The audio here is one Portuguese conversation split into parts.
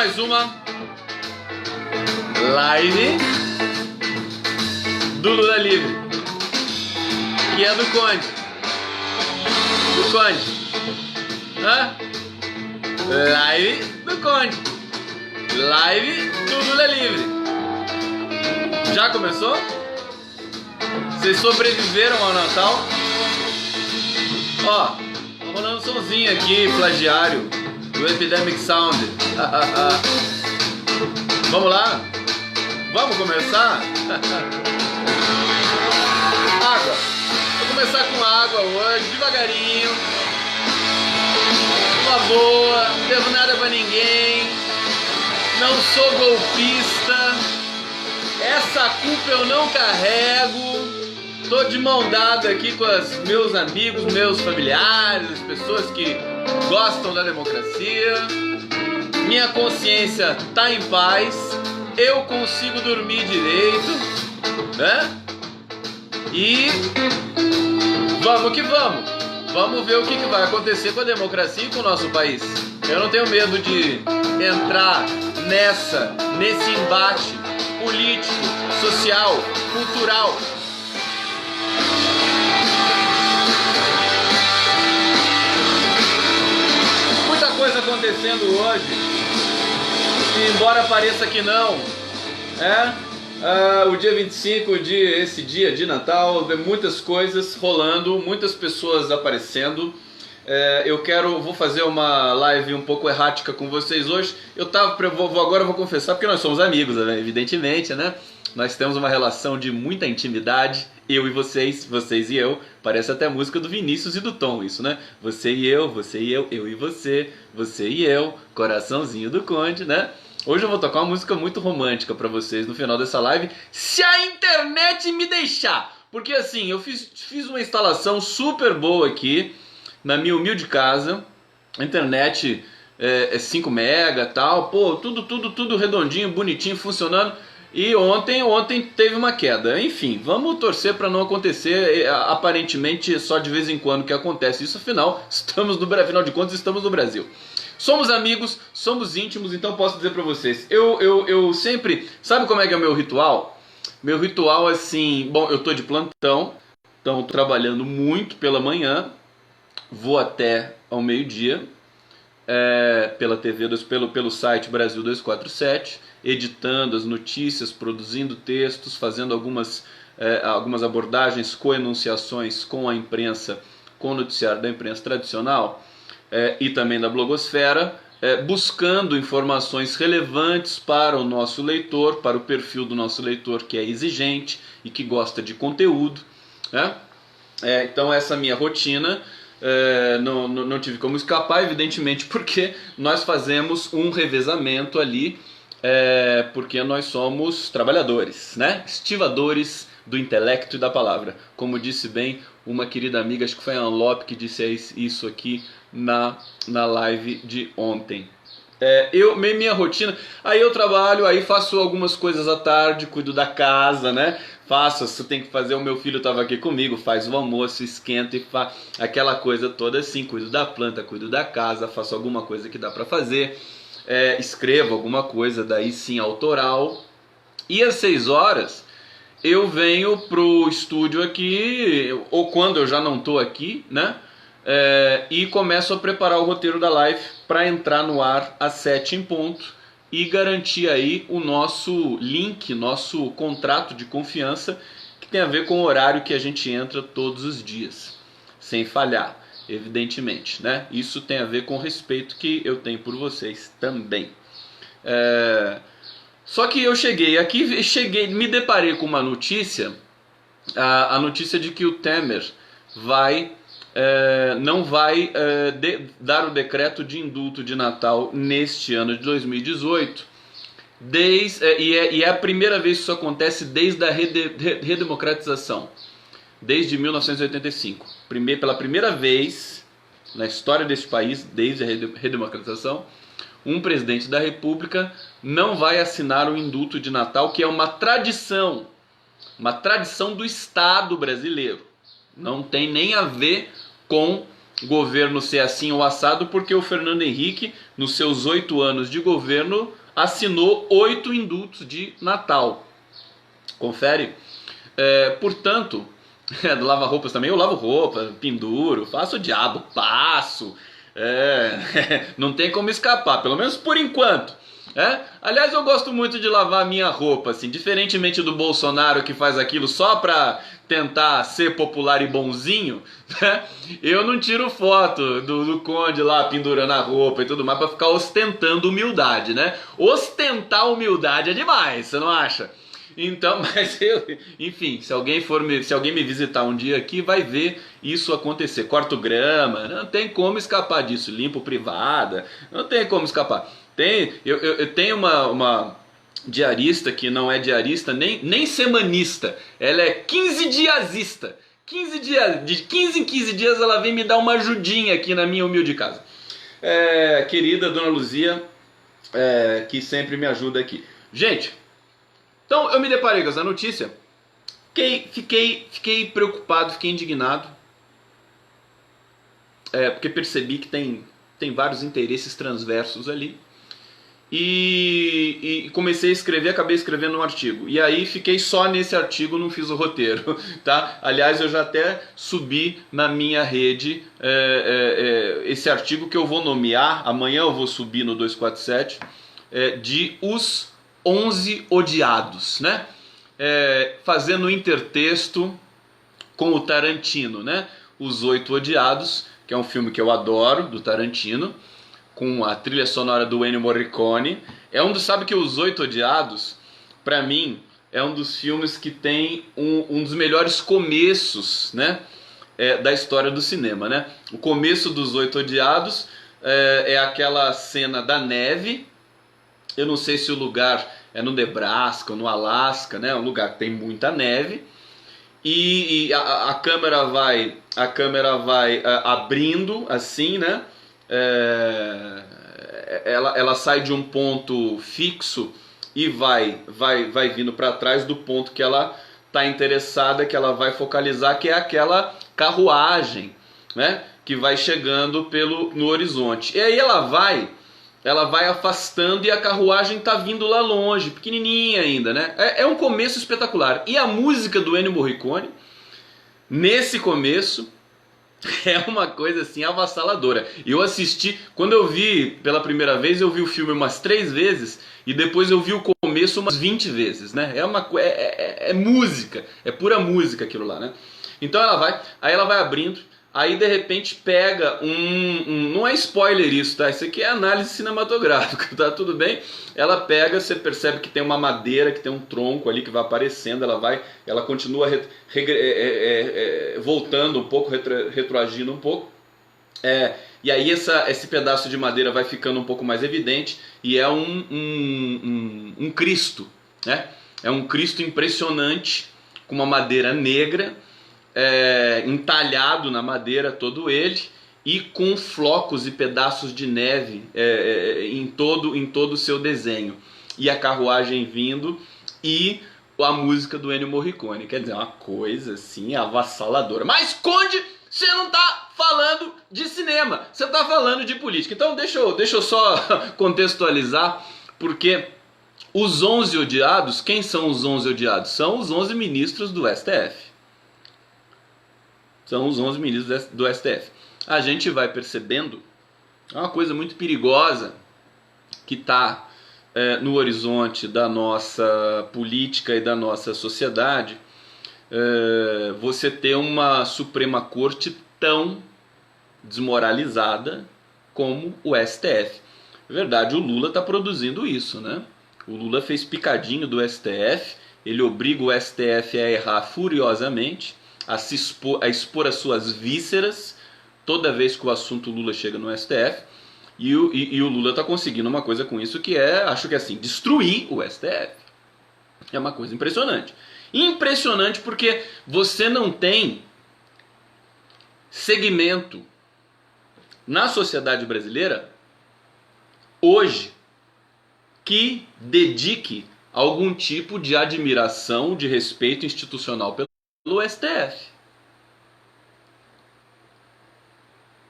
mais uma live do Lula Livre, que é do Conde. Do Conde. Hã? Live do Conde. Live do Lula Livre. Já começou? Vocês sobreviveram ao Natal? Ó, tá rolando um somzinho aqui, plagiário do Epidemic Sound. Vamos lá? Vamos começar? Água. Vou começar com água hoje, devagarinho. Uma boa, não devo nada pra ninguém. Não sou golpista. Essa culpa eu não carrego. Tô de mão dada aqui com os meus amigos, meus familiares, as pessoas que gostam da democracia. Minha consciência tá em paz. Eu consigo dormir direito, né? E vamos que vamos. Vamos ver o que vai acontecer com a democracia e com o nosso país. Eu não tenho medo de entrar nesse embate político, social, cultural. Muita coisa acontecendo hoje, e embora pareça que não, o dia 25, esse dia de Natal, muitas coisas rolando, muitas pessoas aparecendo. Vou fazer uma live um pouco errática com vocês hoje. Agora eu vou confessar, porque nós somos amigos, né? Evidentemente, né? Nós temos uma relação de muita intimidade, eu e vocês, vocês e eu. Parece até a música do Vinícius e do Tom, isso, né? Você e eu e você e eu, coraçãozinho do Conde, né? Hoje eu vou tocar uma música muito romântica pra vocês no final dessa live, se a internet me deixar. Porque assim, eu fiz uma instalação super boa aqui, na minha humilde casa. A internet é 5 mega e tal, pô, tudo redondinho, bonitinho, funcionando. E ontem teve uma queda. Enfim, vamos torcer para não acontecer. Aparentemente só de vez em quando que acontece isso. Afinal de contas estamos no Brasil. Somos amigos, somos íntimos, então posso dizer para vocês, eu sempre, sabe como é que é o meu ritual? Meu ritual é assim, bom, eu tô de plantão, então tô trabalhando muito pela manhã, vou até ao meio-dia, pela TV, pelo site Brasil 247, editando as notícias, produzindo textos, fazendo algumas abordagens, coenunciações com a imprensa, com o noticiário da imprensa tradicional e também da blogosfera, buscando informações relevantes para o nosso leitor, para o perfil do nosso leitor que é exigente e que gosta de conteúdo, né? Então essa é a minha rotina. Não tive como escapar, evidentemente, porque nós fazemos um revezamento ali, porque nós somos trabalhadores, né? Estivadores do intelecto e da palavra. Como disse bem uma querida amiga, acho que foi a Anlop que disse isso aqui na live de ontem. Minha rotina, aí eu trabalho, aí faço algumas coisas à tarde, cuido da casa, né? Se tem que fazer, o meu filho estava aqui comigo, faz o almoço, esquenta e faz aquela coisa toda assim, cuido da planta, cuido da casa, faço alguma coisa que dá para fazer, escrevo alguma coisa, daí sim autoral, e às 6 horas eu venho pro estúdio aqui, ou quando eu já não tô aqui, né? E começo a preparar o roteiro da live para entrar no ar às 7 em ponto e garantir aí o nosso link, nosso contrato de confiança, que tem a ver com o horário que a gente entra todos os dias, sem falhar, evidentemente, né? Isso tem a ver com o respeito que eu tenho por vocês também. Só que eu cheguei aqui, me deparei com uma notícia, a notícia de que o Temer não vai dar o decreto de indulto de Natal neste ano de 2018, e é a primeira vez que isso acontece desde a redemocratização, desde 1985. Pela primeira vez na história deste país, desde a redemocratização, um presidente da República não vai assinar o indulto de Natal, que é uma tradição do Estado brasileiro. Não tem nem a ver com governo ser assim ou assado, porque o Fernando Henrique, nos seus 8 anos de governo, assinou 8 indultos de Natal. Confere? Portanto, do lava-roupas também, eu lavo roupa, penduro, faço o diabo, passo. Não tem como escapar, pelo menos por enquanto. Aliás, eu gosto muito de lavar a minha roupa, assim, diferentemente do Bolsonaro que faz aquilo só pra tentar ser popular e bonzinho, né? Eu não tiro foto do Conde lá pendurando a roupa e tudo mais pra ficar ostentando humildade, né? Ostentar humildade é demais, você não acha? Então, mas enfim, se alguém me visitar um dia aqui, vai ver isso acontecer. Corto grama, não tem como escapar disso. Limpo privada, não tem como escapar. Eu tenho uma diarista que não é diarista nem semanista, ela é 15 diasista. 15 dias, de 15 em 15 dias ela vem me dar uma ajudinha aqui na minha humilde casa. Querida Dona Luzia, que sempre me ajuda aqui. Gente, então eu me deparei com essa notícia, fiquei preocupado, fiquei indignado, porque percebi que tem vários interesses transversos ali. E comecei a escrever, acabei escrevendo um artigo. E aí fiquei só nesse artigo, não fiz o roteiro, tá? Aliás, eu já até subi na minha rede esse artigo que eu vou nomear, amanhã eu vou subir no 247, de Os 11 Odiados, né? Fazendo intertexto com o Tarantino, né? Os 8 Odiados, que é um filme que eu adoro, do Tarantino, com a trilha sonora do Ennio Morricone. Sabe que Os 8 Odiados, pra mim, é um dos filmes que tem um dos melhores começos, né, da história do cinema, né? O começo dos 8 Odiados é aquela cena da neve. Eu não sei se o lugar é no Nebraska ou no Alasca, né? É um lugar que tem muita neve. E a câmera vai abrindo assim, né? Ela sai de um ponto fixo e vai vindo para trás do ponto que ela está interessada, que ela vai focalizar, que é aquela carruagem, né, que vai chegando no horizonte. E aí ela vai afastando e a carruagem está vindo lá longe, pequenininha ainda, né? É um começo espetacular. E a música do Ennio Morricone, nesse começo, é uma coisa assim avassaladora. Eu assisti, quando eu vi pela primeira vez, eu vi o filme umas 3 vezes e depois eu vi o começo umas 20 vezes, né? É música, é pura música aquilo lá, né? Então ela vai abrindo, aí de repente pega não é spoiler isso, tá? Isso aqui é análise cinematográfica, tá? Tudo bem? Ela pega, você percebe que tem uma madeira, que tem um tronco ali que vai aparecendo, ela continua voltando um pouco, retroagindo um pouco. E aí esse pedaço de madeira vai ficando um pouco mais evidente e é um Cristo, né? É um Cristo impressionante, com uma madeira negra, entalhado na madeira todo ele, e com flocos e pedaços de neve em todo o seu desenho. E a carruagem vindo e a música do Ennio Morricone. Quer dizer, uma coisa assim avassaladora. Mas, Conde, você não está falando de cinema, você está falando de política. Então deixa eu só contextualizar, porque os 11 odiados, quem são os 11 odiados? São os 11 ministros do STF. São os 11 ministros do STF. A gente vai percebendo uma coisa muito perigosa que está no horizonte da nossa política e da nossa sociedade. Você ter uma Suprema Corte tão desmoralizada como o STF. Na verdade, o Lula está produzindo isso, né? O Lula fez picadinho do STF, ele obriga o STF a errar furiosamente, a expor as suas vísceras toda vez que o assunto Lula chega no STF, e o Lula está conseguindo uma coisa com isso que acho que é assim, destruir o STF. É uma coisa impressionante. Impressionante porque você não tem segmento na sociedade brasileira hoje que dedique algum tipo de admiração, de respeito institucional pelo STF.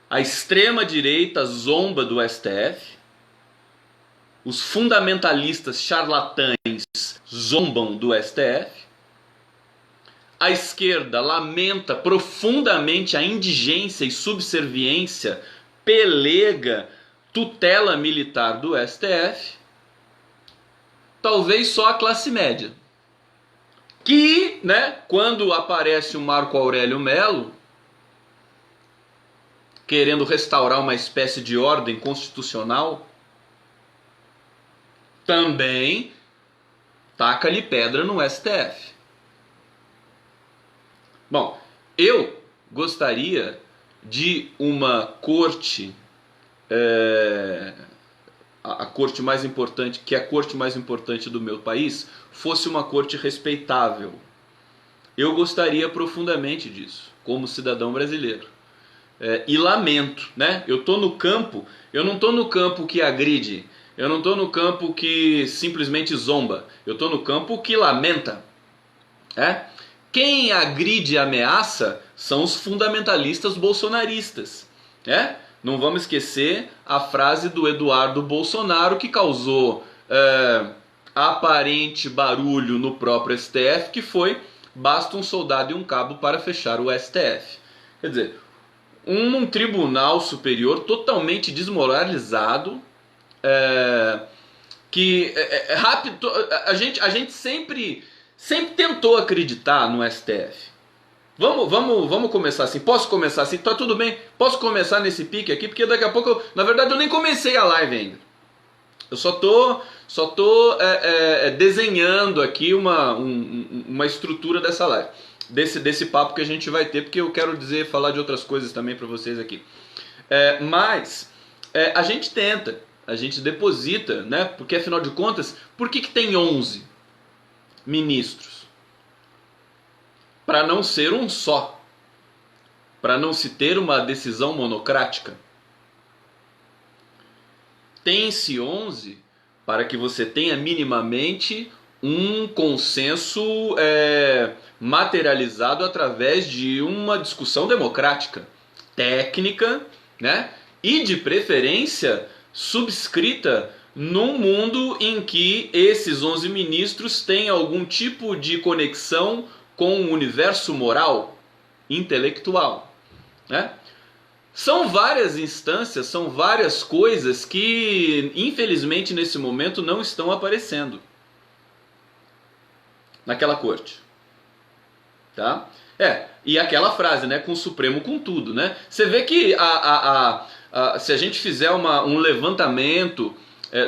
A extrema-direita zomba do STF, os fundamentalistas charlatães zombam do STF, a esquerda lamenta profundamente a indigência e subserviência, pelega, tutela militar do STF, talvez só a classe média. Que, né, quando aparece o Marco Aurélio Melo, querendo restaurar uma espécie de ordem constitucional, também taca-lhe pedra no STF. Bom, eu gostaria de uma corte, a corte mais importante, que é a corte mais importante do meu país, fosse uma corte respeitável. Eu gostaria profundamente disso, como cidadão brasileiro. E lamento, né? Eu tô no campo, eu não tô no campo que agride, eu não tô no campo que simplesmente zomba, eu tô no campo que lamenta. Quem agride e ameaça são os fundamentalistas bolsonaristas. Não vamos esquecer a frase do Eduardo Bolsonaro, que causou aparente barulho no próprio STF, que foi: basta um soldado e um cabo para fechar o STF. Quer dizer, um tribunal superior totalmente desmoralizado, que rápido, a gente sempre tentou acreditar no STF. Vamos começar assim. Posso começar assim? Tá tudo bem? Posso começar nesse pique aqui? Porque daqui a pouco, na verdade, eu nem comecei a live ainda. Eu só tô desenhando aqui uma estrutura dessa live. Desse papo que a gente vai ter, porque eu quero falar de outras coisas também para vocês aqui. Mas a gente tenta, a gente deposita, né? Porque afinal de contas, por que tem 11 ministros? Para não ser um só, para não se ter uma decisão monocrática. Tem-se 11 para que você tenha minimamente um consenso materializado através de uma discussão democrática, técnica, né? E de preferência subscrita num mundo em que esses 11 ministros têm algum tipo de conexão com o universo moral, intelectual, né? São várias instâncias, são várias coisas que, infelizmente, nesse momento não estão aparecendo naquela corte, tá? E aquela frase, né, com o Supremo com tudo, né? Você vê que se a gente fizer um levantamento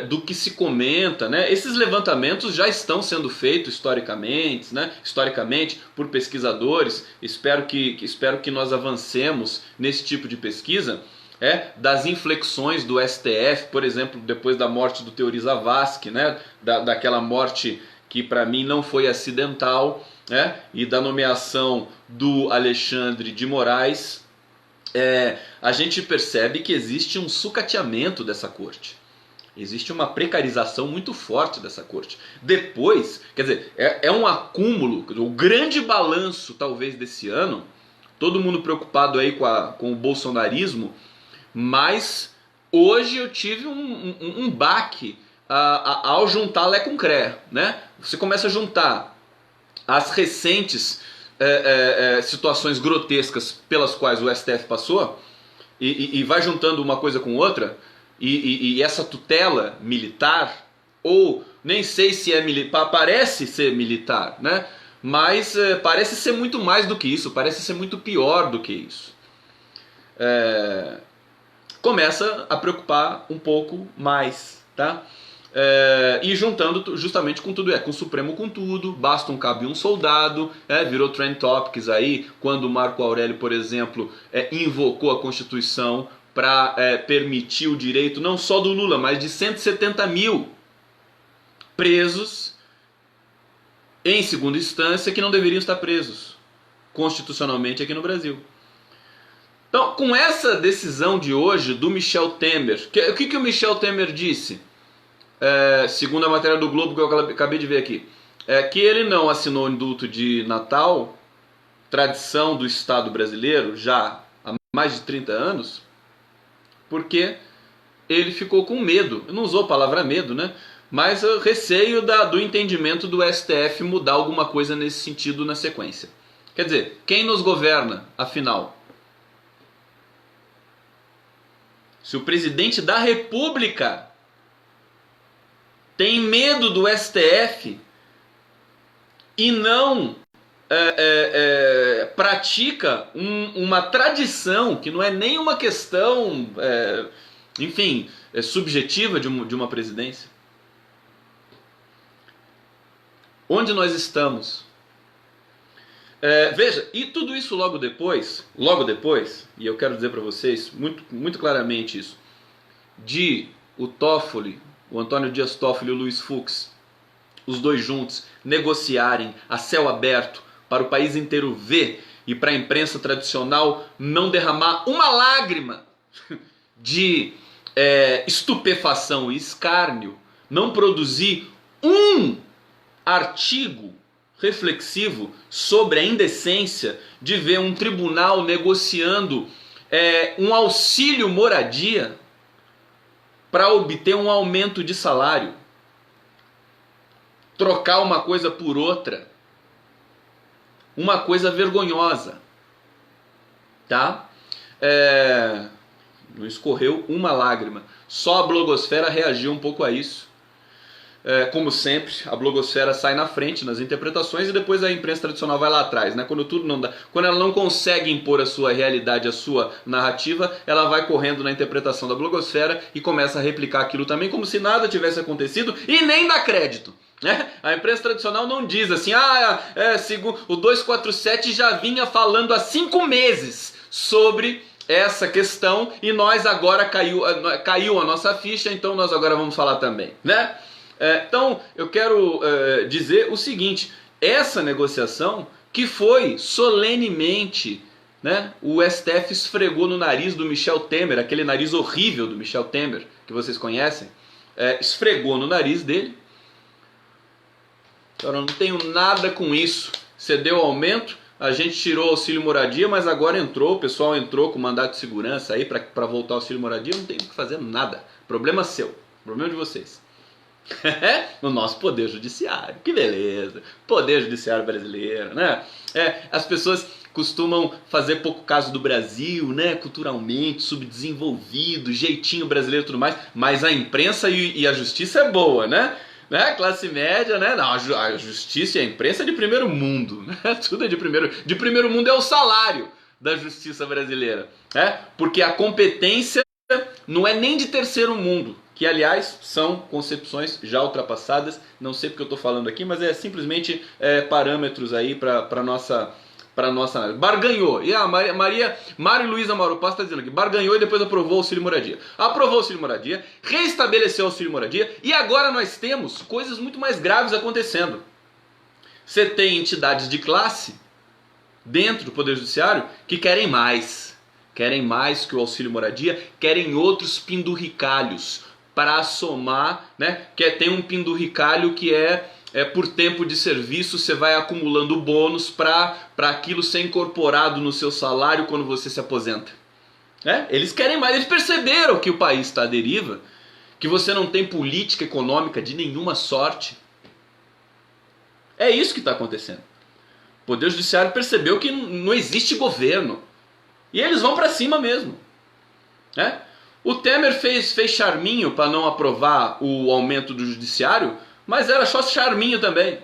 do que se comenta, né? Esses levantamentos já estão sendo feitos historicamente, né? Historicamente por pesquisadores. Espero que nós avancemos nesse tipo de pesquisa, das inflexões do STF, por exemplo, depois da morte do Teori Zavascki, né? Daquela morte que para mim não foi acidental, né? E da nomeação do Alexandre de Moraes, a gente percebe que existe um sucateamento dessa corte. Existe uma precarização muito forte dessa corte. Depois, quer dizer, é um acúmulo, o grande balanço talvez desse ano, todo mundo preocupado aí com o bolsonarismo, mas hoje eu tive um baque ao juntar Lé com Cré, né? Você começa a juntar as recentes situações grotescas pelas quais o STF passou e vai juntando uma coisa com outra. E essa tutela militar, ou nem sei se é militar, parece ser militar, né? Mas parece ser muito mais do que isso, parece ser muito pior do que isso. Começa a preocupar um pouco mais, tá? E juntando justamente com tudo, com o Supremo com tudo, basta um cabo e um soldado, virou trend topics aí, quando o Marco Aurélio, por exemplo, invocou a Constituição para permitir o direito não só do Lula, mas de 170 mil presos em segunda instância que não deveriam estar presos constitucionalmente aqui no Brasil. Então, com essa decisão de hoje do Michel Temer, o que o Michel Temer disse? Segundo a matéria do Globo que eu acabei de ver aqui, que ele não assinou o indulto de Natal, tradição do Estado brasileiro já há mais de 30 anos, porque ele ficou com medo. Não usou a palavra medo, né? Mas receio do entendimento do STF mudar alguma coisa nesse sentido na sequência. Quer dizer, quem nos governa, afinal? Se o presidente da República tem medo do STF e não pratica uma tradição que não é nem uma questão, subjetiva de uma presidência. Onde nós estamos? Veja, e tudo isso logo depois, e eu quero dizer para vocês muito, muito claramente isso, de o Toffoli, o Antônio Dias Toffoli e o Luiz Fux, os dois juntos, negociarem a céu aberto para o país inteiro ver e para a imprensa tradicional não derramar uma lágrima de estupefação e escárnio, não produzir um artigo reflexivo sobre a indecência de ver um tribunal negociando um auxílio moradia para obter um aumento de salário, trocar uma coisa por outra, uma coisa vergonhosa, tá? Não escorreu uma lágrima, só a blogosfera reagiu um pouco a isso. Como sempre, a blogosfera sai na frente nas interpretações e depois a imprensa tradicional vai lá atrás, né? Quando tudo não dá, quando ela não consegue impor a sua realidade, a sua narrativa, ela vai correndo na interpretação da blogosfera e começa a replicar aquilo também como se nada tivesse acontecido e nem dá crédito, né? A imprensa tradicional não diz assim, segundo o 247 já vinha falando há 5 meses sobre essa questão e nós agora caiu a nossa ficha, então nós agora vamos falar também, né? Então, eu quero dizer o seguinte, essa negociação que foi solenemente, né, o STF esfregou no nariz do Michel Temer, aquele nariz horrível do Michel Temer, que vocês conhecem, esfregou no nariz dele. Eu não tenho nada com isso, você deu aumento, a gente tirou o auxílio moradia, mas agora o pessoal entrou com mandato de segurança aí para voltar ao auxílio moradia, eu não tenho que fazer nada, problema seu, problema de vocês. No nosso poder judiciário, que beleza, poder judiciário brasileiro, né? As pessoas costumam fazer pouco caso do Brasil, né? Culturalmente, subdesenvolvido, jeitinho brasileiro e tudo mais, mas a imprensa e a justiça é boa, né? Classe média, né? Não, a justiça e a imprensa é de primeiro mundo, né? Tudo é de primeiro mundo é o salário da justiça brasileira, porque a competência não é nem de terceiro mundo, que aliás são concepções já ultrapassadas, não sei porque eu estou falando aqui, mas simplesmente parâmetros aí para nossa análise. Barganhou, e a Maria Luísa Mauro Paz está dizendo aqui, barganhou e depois aprovou o auxílio moradia. Aprovou o auxílio moradia, reestabeleceu o auxílio moradia e agora nós temos coisas muito mais graves acontecendo. Você tem entidades de classe dentro do Poder Judiciário que querem mais que o auxílio moradia, querem outros pendurricalhos para somar, né? Tem um pendurricalho que por tempo de serviço, você vai acumulando bônus para aquilo ser incorporado no seu salário quando você se aposenta. Eles querem mais, eles perceberam que o país está à deriva, que você não tem política econômica de nenhuma sorte. É isso que está acontecendo. O Poder Judiciário percebeu que não existe governo. E eles vão para cima mesmo. O Temer fez charminho para não aprovar o aumento do judiciário, mas era só charminho também.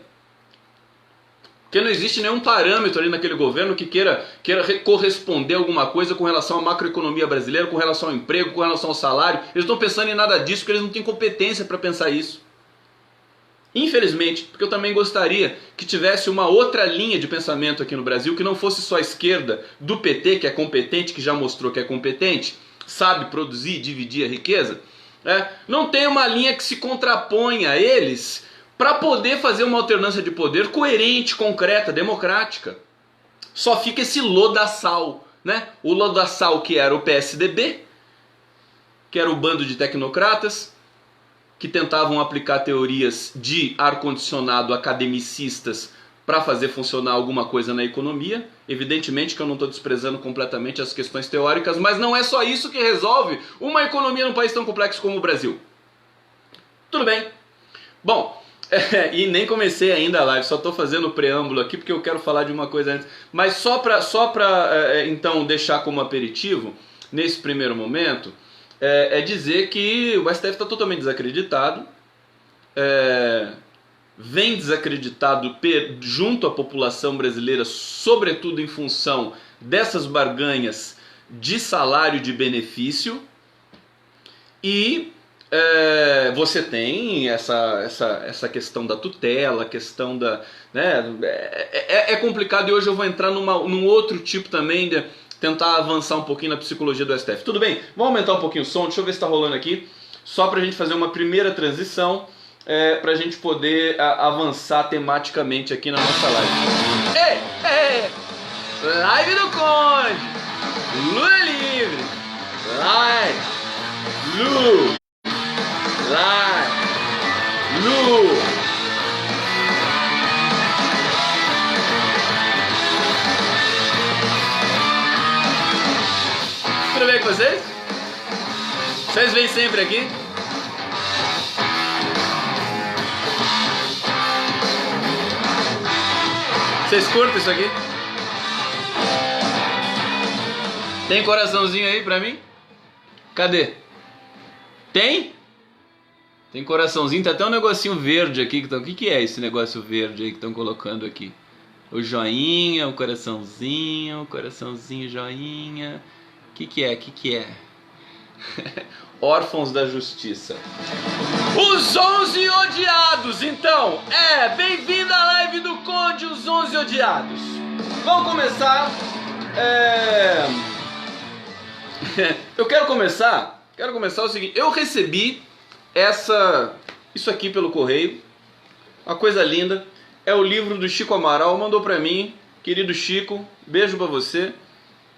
Porque não existe nenhum parâmetro ali naquele governo que queira corresponder alguma coisa com relação à macroeconomia brasileira, com relação ao emprego, com relação ao salário. Eles não estão pensando em nada disso porque eles não têm competência para pensar isso. Infelizmente, porque eu também gostaria que tivesse uma outra linha de pensamento aqui no Brasil, que não fosse só a esquerda do PT, que é competente, que já mostrou que é competente, sabe produzir e dividir a riqueza, não tem uma linha que se contraponha a eles para poder fazer uma alternância de poder coerente, concreta, democrática. Só fica esse lodaçal, né? O lodaçal que era o PSDB, que era o bando de tecnocratas, que tentavam aplicar teorias de ar-condicionado academicistas para fazer funcionar alguma coisa na economia. Evidentemente que eu não estou desprezando completamente as questões teóricas, mas não é só isso que resolve uma economia num país tão complexo como o Brasil. Tudo bem. Bom, e nem comecei ainda a live, só estou fazendo o preâmbulo aqui porque eu quero falar de uma coisa antes. Mas só para então deixar como aperitivo, nesse primeiro momento, é dizer que o STF está totalmente desacreditado, vem desacreditado junto à população brasileira, sobretudo em função dessas barganhas de salário e de benefício, e você tem essa questão da tutela, a questão da... Né, é complicado, e hoje eu vou entrar num outro tipo também de tentar avançar um pouquinho na psicologia do STF. Tudo bem? Vamos aumentar um pouquinho o som, deixa eu ver se está rolando aqui, só para a gente fazer uma primeira transição, para a gente poder avançar tematicamente aqui na nossa live. Live do Conde! Lula livre! Live! Lu! Live! Lu! Tudo bem com vocês? Vocês vêm sempre aqui? Vocês curtem isso aqui? Tem coraçãozinho aí pra mim? Cadê? Tem? Tem coraçãozinho, tem até um negocinho verde aqui. O que é esse negócio verde aí que estão colocando aqui? O joinha, o coraçãozinho, joinha. O que é? Órfãos da Justiça. Os 11 odiados, então. Bem-vindo à live do Conde, os 11 odiados. Vamos começar. Eu quero começar o seguinte. Eu recebi isso aqui pelo correio. Uma coisa linda. É o livro do Chico Amaral, mandou pra mim. Querido Chico, beijo pra você.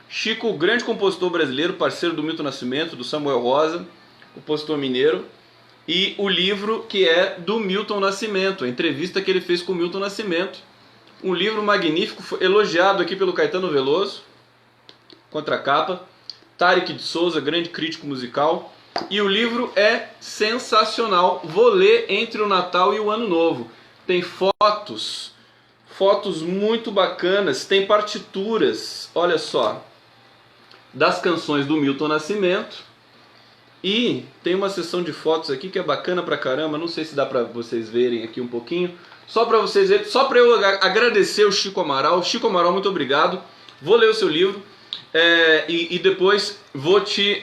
Chico, grande compositor brasileiro, parceiro do Milton Nascimento, do Samuel Rosa, compositor mineiro, e o livro que é do Milton Nascimento, a entrevista que ele fez com o Milton Nascimento, um livro magnífico, elogiado aqui pelo Caetano Veloso, contracapa, Tarek de Souza, grande crítico musical, e o livro é sensacional, vou ler entre o Natal e o Ano Novo, tem fotos muito bacanas, tem partituras, olha só, das canções do Milton Nascimento, e tem uma sessão de fotos aqui que é bacana pra caramba, não sei se dá pra vocês verem aqui um pouquinho, só pra vocês verem, só pra eu agradecer o Chico Amaral. Chico Amaral, muito obrigado, vou ler o seu livro, e depois vou te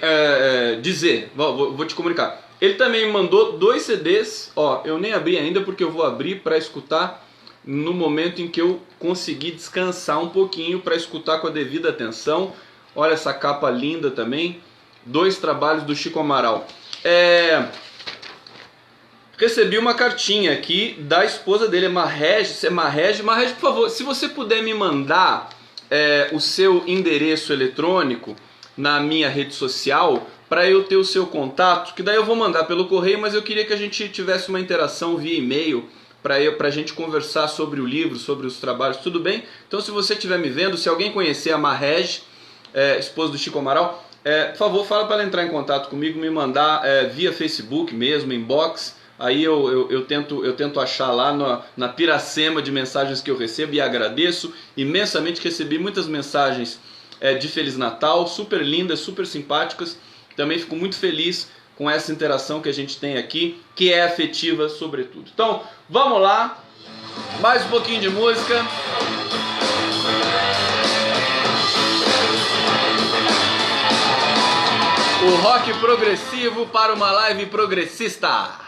dizer, vou te comunicar. Ele também me mandou 2 CDs, eu nem abri ainda porque eu vou abrir pra escutar no momento em que eu conseguir descansar um pouquinho, pra escutar com a devida atenção. Olha essa capa linda também. 2 trabalhos do Chico Amaral. Recebi uma cartinha aqui da esposa dele, Marrege, por favor, se você puder me mandar o seu endereço eletrônico na minha rede social, para eu ter o seu contato, que daí eu vou mandar pelo correio, mas eu queria que a gente tivesse uma interação via e-mail, para a gente conversar sobre o livro, sobre os trabalhos, tudo bem? Então se você estiver me vendo, se alguém conhecer a Marrege, esposa do Chico Amaral, por favor, fala para ela entrar em contato comigo, me mandar via Facebook mesmo, inbox. Aí eu tento achar lá na piracema de mensagens que eu recebo, e agradeço imensamente. Recebi muitas mensagens de Feliz Natal, super lindas, super simpáticas. Também fico muito feliz com essa interação que a gente tem aqui, que é afetiva sobretudo. Então, vamos lá, mais um pouquinho de música. O rock progressivo para uma live progressista.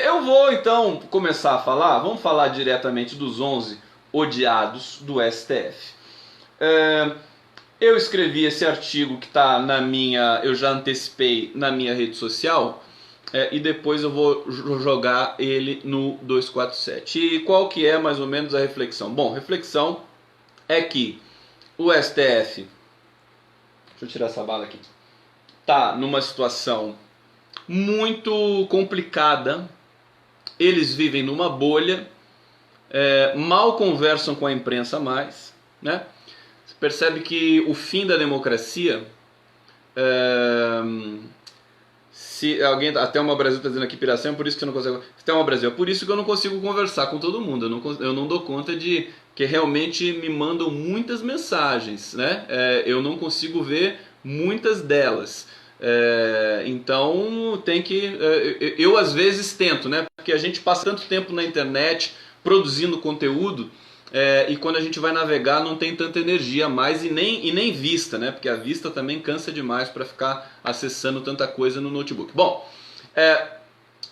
Eu vou então começar a falar, vamos falar diretamente dos 11 odiados do STF. Eu escrevi esse artigo que está eu já antecipei na minha rede social, e depois eu vou jogar ele no 247. E qual que é mais ou menos a reflexão? Bom, a reflexão é que o STF... Deixa eu tirar essa bala aqui. Tá numa situação muito complicada. Eles vivem numa bolha. mal conversam com a imprensa mais, né? Você percebe que o fim da democracia, se alguém, até uma Brasil está dizendo aqui, Piracema, por isso que você não consegue, até uma Brasil, é por isso que eu não consigo conversar com todo mundo, eu não dou conta de que realmente me mandam muitas mensagens, né? Eu não consigo ver muitas delas. Então tem que, eu às vezes tento, né? Porque a gente passa tanto tempo na internet produzindo conteúdo, e quando a gente vai navegar não tem tanta energia mais e nem vista, né? Porque a vista também cansa demais para ficar acessando tanta coisa no notebook. Bom,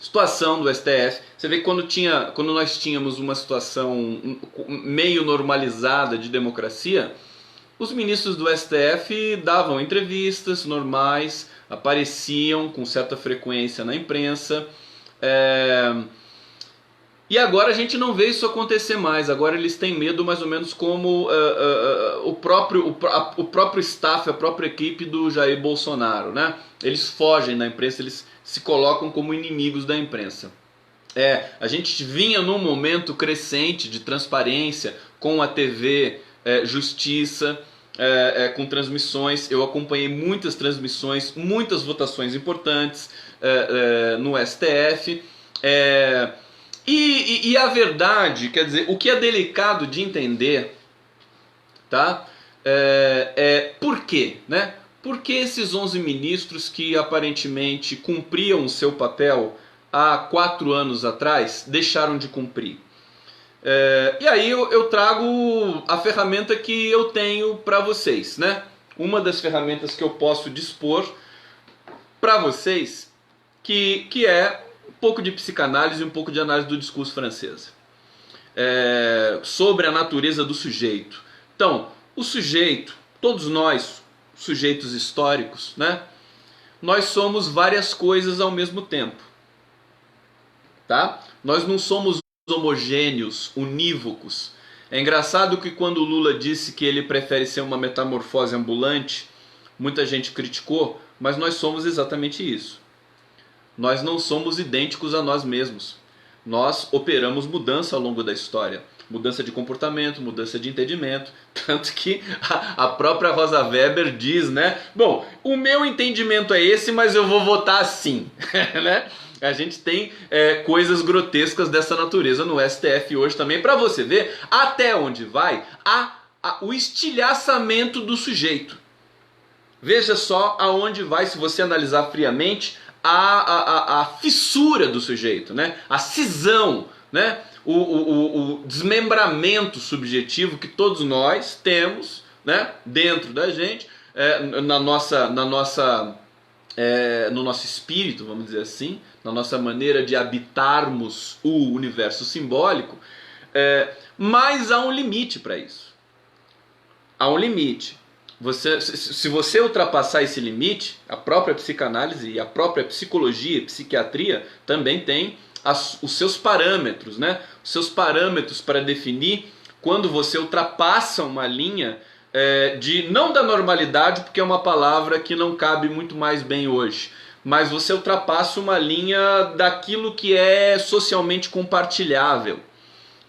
situação do STF, você vê que quando nós tínhamos uma situação meio normalizada de democracia, os ministros do STF davam entrevistas normais, apareciam com certa frequência na imprensa, e agora a gente não vê isso acontecer mais. Agora eles têm medo mais ou menos como o próprio staff, a própria equipe do Jair Bolsonaro, né? Eles fogem da imprensa, eles se colocam como inimigos da imprensa. A gente vinha num momento crescente de transparência com a TV Justiça, com transmissões. Eu acompanhei muitas transmissões, muitas votações importantes no STF. E a verdade, quer dizer, o que é delicado de entender, tá? Por quê, né? Por que esses 11 ministros que aparentemente cumpriam o seu papel há 4 anos atrás deixaram de cumprir? E aí eu trago a ferramenta que eu tenho para vocês, né? Uma das ferramentas que eu posso dispor para vocês, que é um pouco de psicanálise e um pouco de análise do discurso francês, sobre a natureza do sujeito. Então, o sujeito, todos nós, sujeitos históricos, né? Nós somos várias coisas ao mesmo tempo, tá? Nós não somos homogêneos, unívocos. É engraçado que quando o Lula disse que ele prefere ser uma metamorfose ambulante, muita gente criticou, mas nós somos exatamente isso. Nós não somos idênticos a nós mesmos. Nós operamos mudança ao longo da história. Mudança de comportamento, mudança de entendimento. Tanto que a própria Rosa Weber diz, né? Bom, o meu entendimento é esse, mas eu vou votar assim. Né? A gente tem coisas grotescas dessa natureza no STF hoje também, para você ver até onde vai o estilhaçamento do sujeito. Veja só aonde vai, se você analisar friamente, a fissura do sujeito, né? A cisão, né? O desmembramento subjetivo que todos nós temos, né? Dentro da gente, no nosso espírito, vamos dizer assim, na nossa maneira de habitarmos o universo simbólico, mas há um limite para isso. Há um limite. Se você ultrapassar esse limite, a própria psicanálise e a própria psicologia e psiquiatria também tem os seus parâmetros, né? Os seus parâmetros para definir quando você ultrapassa uma linha não da normalidade, porque é uma palavra que não cabe muito mais bem hoje, mas você ultrapassa uma linha daquilo que é socialmente compartilhável,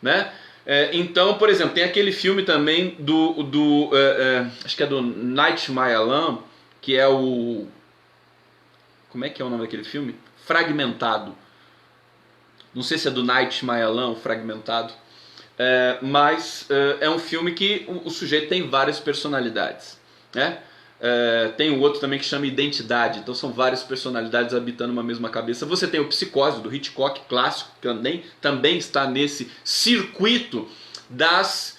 né? Então, por exemplo, tem aquele filme também acho que é do Night Shyamalan, que é o... Como é que é o nome daquele filme? Fragmentado. Não sei se é do Night Shyamalan, o Fragmentado. Mas é um filme que o sujeito tem várias personalidades, né? Tem um outro também que chama Identidade. Então são várias personalidades habitando uma mesma cabeça. Você tem o Psicose, do Hitchcock, clássico, que também está nesse circuito das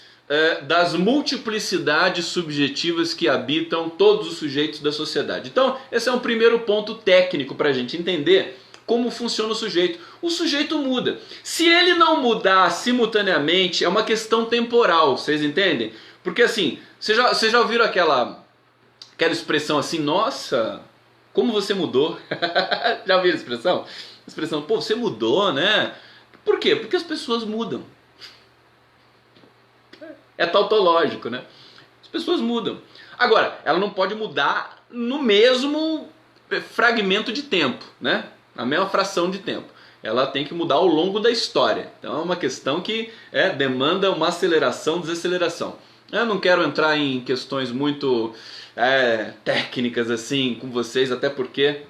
multiplicidades subjetivas que habitam todos os sujeitos da sociedade. Então esse é um primeiro ponto técnico para a gente entender como funciona o sujeito. O sujeito muda. Se ele não mudar simultaneamente, é uma questão temporal, vocês entendem? Porque assim, vocês já ouviram aquela expressão assim, nossa, como você mudou? Já ouviram a expressão? A expressão, pô, você mudou, né? Por quê? Porque as pessoas mudam. É tautológico, né? As pessoas mudam. Agora, ela não pode mudar no mesmo fragmento de tempo, né? Na mesma fração de tempo. ela tem que mudar ao longo da história. Então é uma questão que demanda uma aceleração, desaceleração. Eu não quero entrar em questões muito técnicas assim com vocês, até porque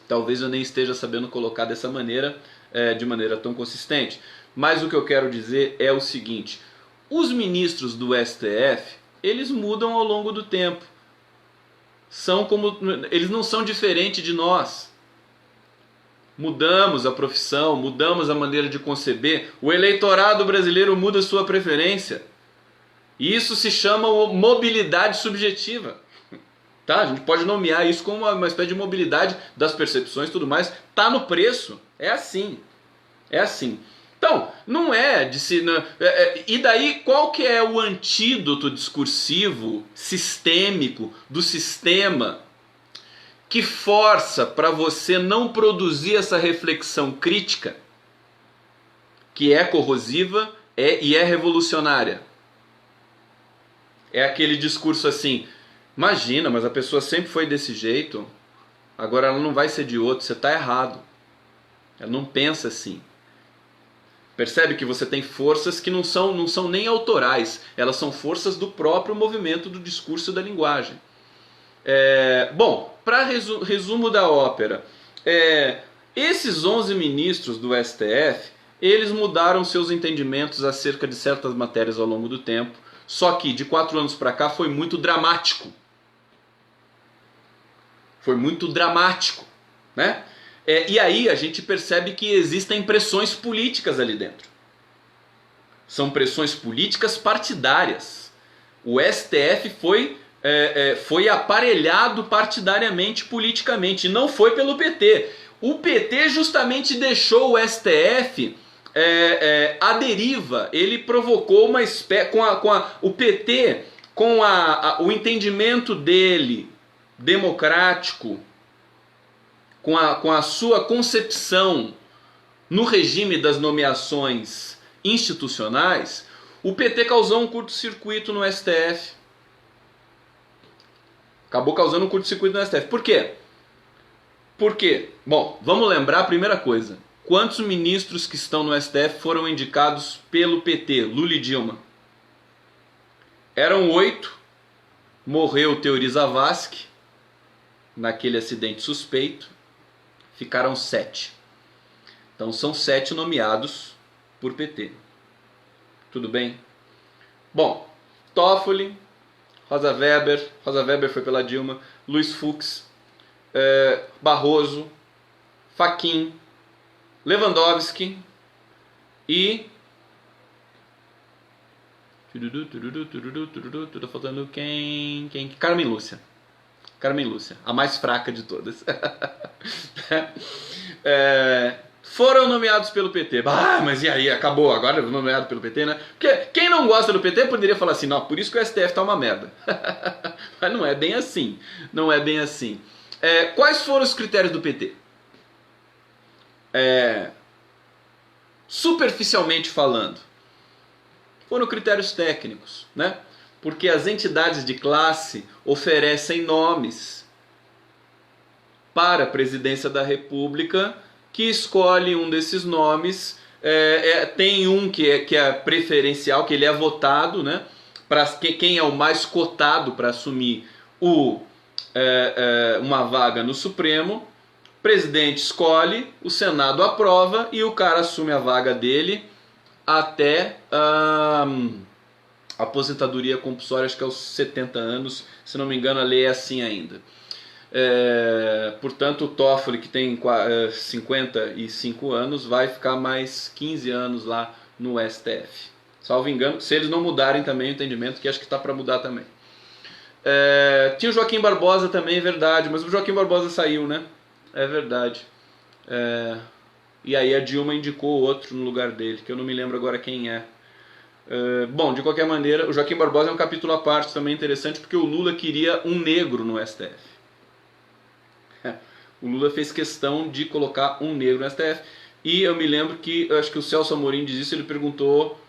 talvez eu nem esteja sabendo colocar dessa maneira, de maneira tão consistente. Mas o que eu quero dizer é o seguinte: os ministros do STF, eles mudam ao longo do tempo. Eles não são diferentes de nós. Mudamos a profissão, mudamos a maneira de conceber. O eleitorado brasileiro muda sua preferência. E isso se chama mobilidade subjetiva. Tá? A gente pode nomear isso como uma espécie de mobilidade das percepções e tudo mais. Tá no preço. É assim. É assim. Então, não é de se... E daí, qual que é o antídoto discursivo, sistêmico, do sistema que força para você não produzir essa reflexão crítica, que é corrosiva e é revolucionária? É aquele discurso assim: imagina, mas a pessoa sempre foi desse jeito, agora ela não vai ser de outro, você está errado. Ela não pensa assim. Percebe que você tem forças que não são nem autorais, elas são forças do próprio movimento do discurso e da linguagem. Bom, para resumo da ópera, esses 11 ministros do STF, eles mudaram seus entendimentos acerca de certas matérias ao longo do tempo, só que de 4 anos para cá foi muito dramático. Foi muito dramático, né? E aí a gente percebe que existem pressões políticas ali dentro. São pressões políticas partidárias. O STF foi aparelhado partidariamente, politicamente, e não foi pelo PT. O PT justamente deixou o STF à deriva. Ele provocou uma espécie... O PT, com o entendimento dele democrático, com a sua concepção no regime das nomeações institucionais, o PT causou um curto-circuito no STF. Acabou causando um curto-circuito no STF. Por quê? Por quê? Bom, vamos lembrar a primeira coisa. Quantos ministros que estão no STF foram indicados pelo PT, Lula e Dilma? Eram 8. Morreu Teori Zavascki naquele acidente suspeito. Ficaram 7. Então são 7 nomeados por PT. Tudo bem? Bom, Toffoli, Rosa Weber foi pela Dilma, Luiz Fux, Barroso, Fachin, Lewandowski e... Tá faltando quem? Carmen Lúcia. Carmen Lúcia, a mais fraca de todas. Foram nomeados pelo PT. Mas e aí? Acabou, agora nomeado pelo PT, né? Porque quem não gosta do PT poderia falar assim: não, por isso que o STF tá uma merda. Mas não é bem assim. Não é bem assim. Quais foram os critérios do PT? Superficialmente falando, foram critérios técnicos, né? Porque as entidades de classe oferecem nomes para a presidência da República, que escolhe um desses nomes. Tem um que é preferencial, que ele é votado, né? Para quem é o mais cotado para assumir uma vaga no Supremo. O presidente escolhe, o Senado aprova e o cara assume a vaga dele até a aposentadoria compulsória, acho que aos 70 anos, se não me engano a lei é assim ainda. Portanto, o Toffoli, que tem 55 anos, vai ficar mais 15 anos lá no STF. Salvo engano, se eles não mudarem também o entendimento, que acho que está para mudar também. Tinha o Joaquim Barbosa também, é verdade, mas o Joaquim Barbosa saiu, né? É verdade. E aí a Dilma indicou outro no lugar dele, que eu não me lembro agora quem é. Bom, de qualquer maneira, o Joaquim Barbosa é um capítulo à parte também interessante, porque o Lula queria um negro no STF. O Lula fez questão de colocar um negro no STF. E eu me lembro que, acho que o Celso Amorim diz isso, ele perguntou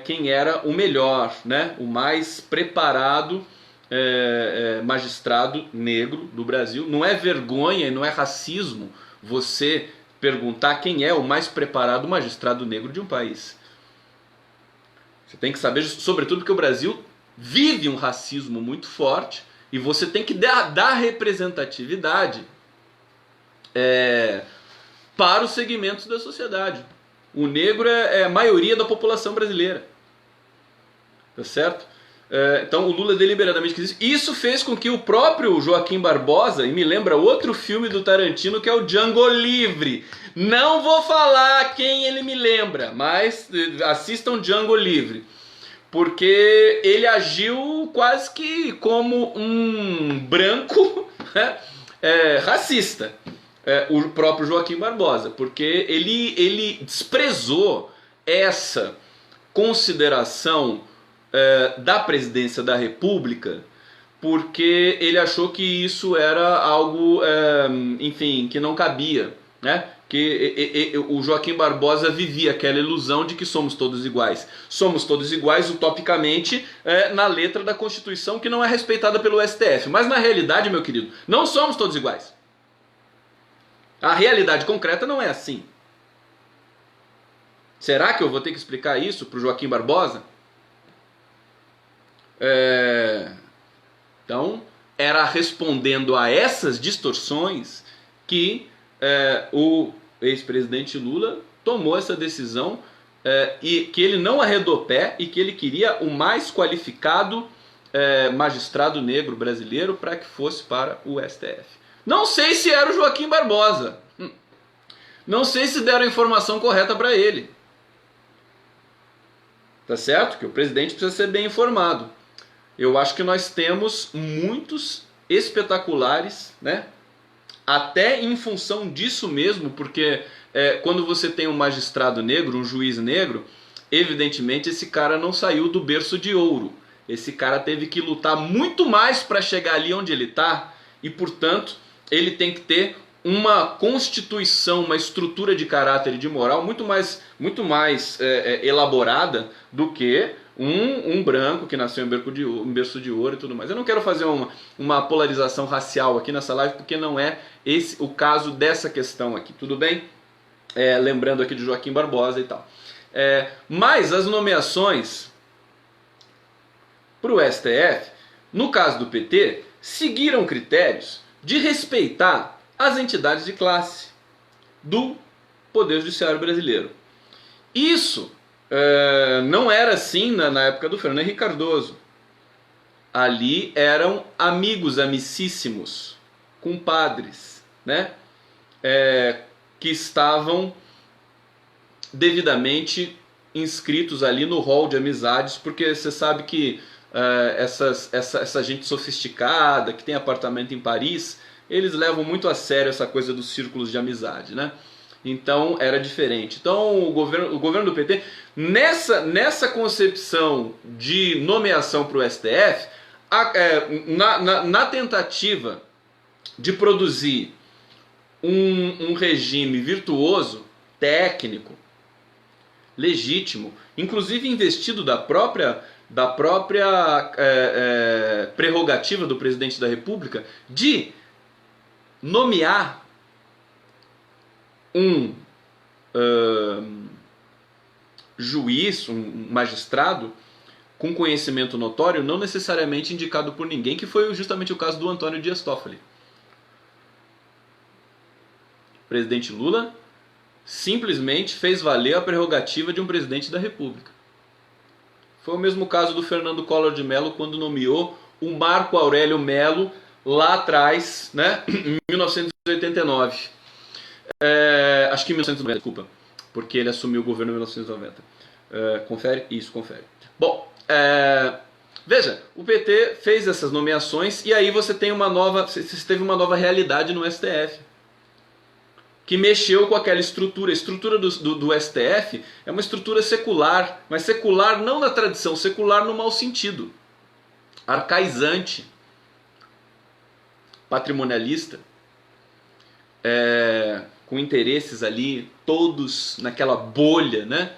quem era o melhor, né? O mais preparado magistrado negro do Brasil. Não é vergonha e não é racismo você perguntar quem é o mais preparado magistrado negro de um país. Você tem que saber, sobretudo porque o Brasil vive um racismo muito forte e você tem que dar representatividade para os segmentos da sociedade. O negro é a maioria da população brasileira. Tá certo? Então o Lula deliberadamente quis isso. Isso fez com que o próprio Joaquim Barbosa, e me lembra outro filme do Tarantino que é o Django Livre. Não vou falar quem ele me lembra, mas assistam Django Livre. Porque ele agiu quase que como um branco racista. O próprio Joaquim Barbosa. Porque ele desprezou essa consideração da presidência da República, porque ele achou que isso era algo, enfim, que não cabia, né? Que o Joaquim Barbosa vivia aquela ilusão de que somos todos iguais. Somos todos iguais utopicamente na letra da Constituição, que não é respeitada pelo STF. Mas na realidade, meu querido, não somos todos iguais. A realidade concreta não é assim. Será que eu vou ter que explicar isso para o Joaquim Barbosa? Então, era respondendo a essas distorções que o ex-presidente Lula tomou essa decisão e que ele não arredou pé e que ele queria o mais qualificado magistrado negro brasileiro para que fosse para o STF. Não sei se era o Joaquim Barbosa. Não sei se deram a informação correta para ele. Tá certo? Que o presidente precisa ser bem informado. Eu acho que nós temos muitos espetaculares, né? Até em função disso mesmo, porque quando você tem um magistrado negro, um juiz negro, evidentemente esse cara não saiu do berço de ouro. Esse cara teve que lutar muito mais para chegar ali onde ele está e, portanto, ele tem que ter uma constituição, uma estrutura de caráter e de moral muito mais elaborada do que um branco que nasceu em berço de ouro e tudo mais. Eu não quero fazer uma polarização racial aqui nessa live, porque não é esse o caso dessa questão aqui, tudo bem? Lembrando aqui de Joaquim Barbosa e tal. Mas as nomeações para o STF, no caso do PT, seguiram critérios de respeitar as entidades de classe do Poder Judiciário brasileiro. Isso não era assim na época do Fernando Henrique Cardoso. Ali eram amigos, amicíssimos, compadres, né? Que estavam devidamente inscritos ali no hall de amizades, porque você sabe que essa gente sofisticada, que tem apartamento em Paris, eles levam muito a sério essa coisa dos círculos de amizade, né? Então era diferente. Então o governo do PT, nessa concepção de nomeação para o STF, na tentativa de produzir um regime virtuoso, técnico, legítimo, inclusive investido da própria prerrogativa do presidente da República de nomear um juiz, um magistrado com conhecimento notório, não necessariamente indicado por ninguém, que foi justamente o caso do Antônio Dias Toffoli. O presidente Lula simplesmente fez valer a prerrogativa de um presidente da República. Foi o mesmo caso do Fernando Collor de Mello, quando nomeou o Marco Aurélio Mello lá atrás, né, em 1989. Acho que em 1990, desculpa, porque ele assumiu o governo em 1990. Confere? Isso, confere. Bom, veja, o PT fez essas nomeações e aí você teve uma nova realidade no STF, que mexeu com aquela estrutura. A estrutura do STF é uma estrutura secular, mas secular não na tradição, secular no mau sentido, arcaizante, patrimonialista, com interesses ali, todos naquela bolha, né?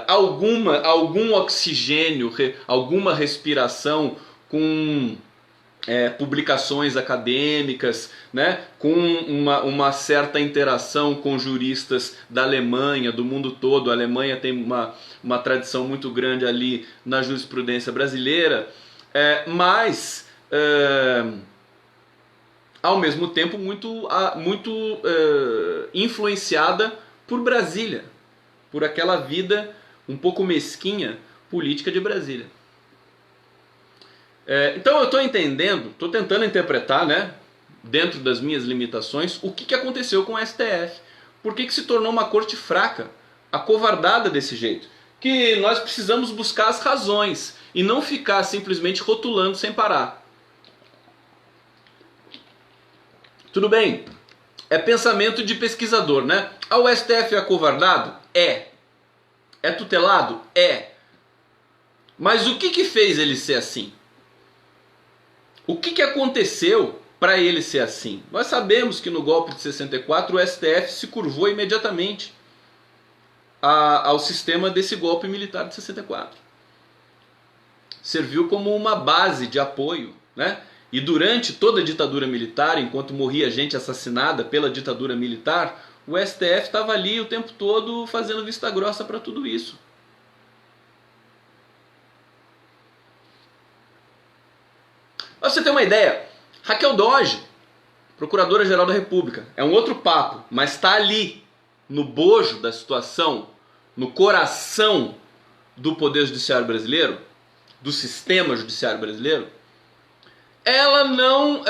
Algum oxigênio, alguma respiração com publicações acadêmicas, né, com uma certa interação com juristas da Alemanha, do mundo todo. A Alemanha tem uma tradição muito grande ali na jurisprudência brasileira, mas ao mesmo tempo muito influenciada por Brasília, por aquela vida um pouco mesquinha política de Brasília. Então eu estou entendendo, estou tentando interpretar, né, dentro das minhas limitações, o que aconteceu com o STF. Por que se tornou uma corte fraca, acovardada desse jeito? Que nós precisamos buscar as razões e não ficar simplesmente rotulando sem parar. Tudo bem, é pensamento de pesquisador, né? O STF é acovardado? É. É tutelado? É. Mas o que fez ele ser assim? O que aconteceu para ele ser assim? Nós sabemos que no golpe de 64 o STF se curvou imediatamente ao sistema desse golpe militar de 64. Serviu como uma base de apoio, né? E durante toda a ditadura militar, enquanto morria gente assassinada pela ditadura militar, o STF estava ali o tempo todo fazendo vista grossa para tudo isso. Pra você ter uma ideia, Raquel Dodge, Procuradora-Geral da República, é um outro papo, mas está ali, no bojo da situação, no coração do Poder Judiciário brasileiro, do sistema judiciário brasileiro. Ela não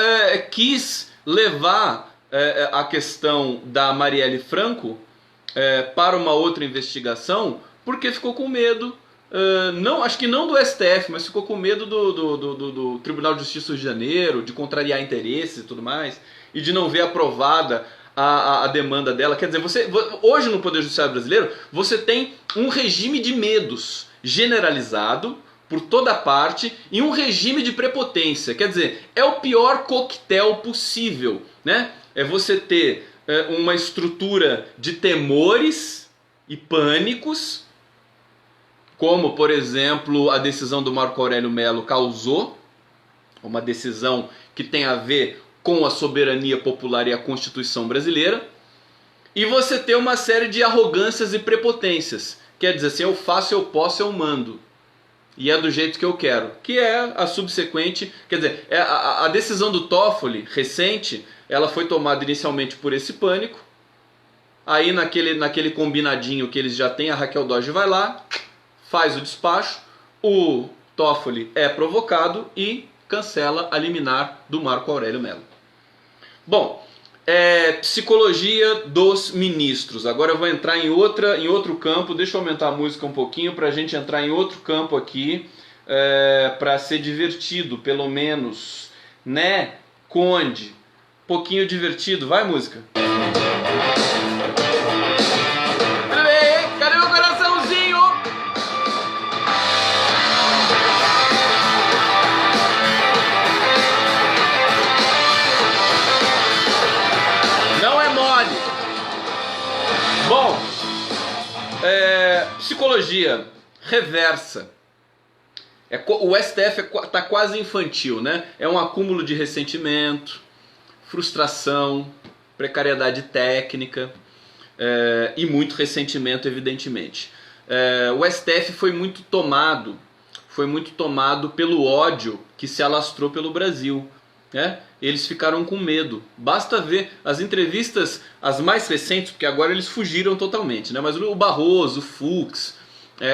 quis levar a questão da Marielle Franco para uma outra investigação, porque ficou com medo. Não, acho que não do STF, mas ficou com medo do Tribunal de Justiça do Rio de Janeiro, de contrariar interesses e tudo mais, e de não ver aprovada a demanda dela. Quer dizer, hoje no Poder Judiciário brasileiro, você tem um regime de medos generalizado por toda parte e um regime de prepotência. Quer dizer, é o pior coquetel possível, né? É você ter uma estrutura de temores e pânicos, como, por exemplo, a decisão do Marco Aurélio Mello causou, uma decisão que tem a ver com a soberania popular e a Constituição brasileira, e você ter uma série de arrogâncias e prepotências. Quer dizer assim, eu faço, eu posso, eu mando. E é do jeito que eu quero. Que é a subsequente... Quer dizer, a decisão do Toffoli, recente, ela foi tomada inicialmente por esse pânico. Aí naquele combinadinho que eles já têm, a Raquel Dodge vai lá, faz o despacho, o Toffoli é provocado e cancela a liminar do Marco Aurélio Mello. Bom, psicologia dos ministros. Agora eu vou entrar em outro campo. Deixa eu aumentar a música um pouquinho para a gente entrar em outro campo aqui, para ser divertido, pelo menos, né, Conde? Pouquinho divertido. Vai, música. Cadê meu coraçãozinho? Não é mole. Bom, psicologia reversa. O STF está quase infantil, né? É um acúmulo de ressentimento, frustração, precariedade técnica e muito ressentimento, evidentemente. O STF foi muito tomado pelo ódio que se alastrou pelo Brasil, né? Eles ficaram com medo. Basta ver as entrevistas, as mais recentes, porque agora eles fugiram totalmente, né? Mas o Barroso, o Fux,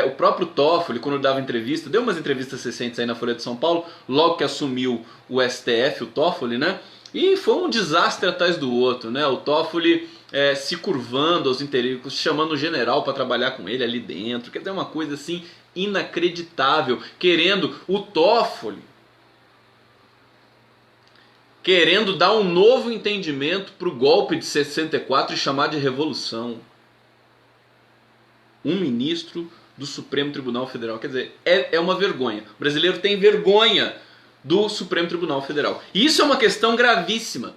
o próprio Toffoli, quando dava entrevista, deu umas entrevistas recentes aí na Folha de São Paulo, logo que assumiu o STF, o Toffoli, né? E foi um desastre atrás do outro, né? O Toffoli se curvando aos interesses, chamando o general para trabalhar com ele ali dentro, quer dizer, uma coisa assim inacreditável, o Toffoli querendo dar um novo entendimento para o golpe de 64 e chamar de revolução. Um ministro do Supremo Tribunal Federal. Quer dizer, é uma vergonha. O brasileiro tem vergonha do Supremo Tribunal Federal. E isso é uma questão gravíssima.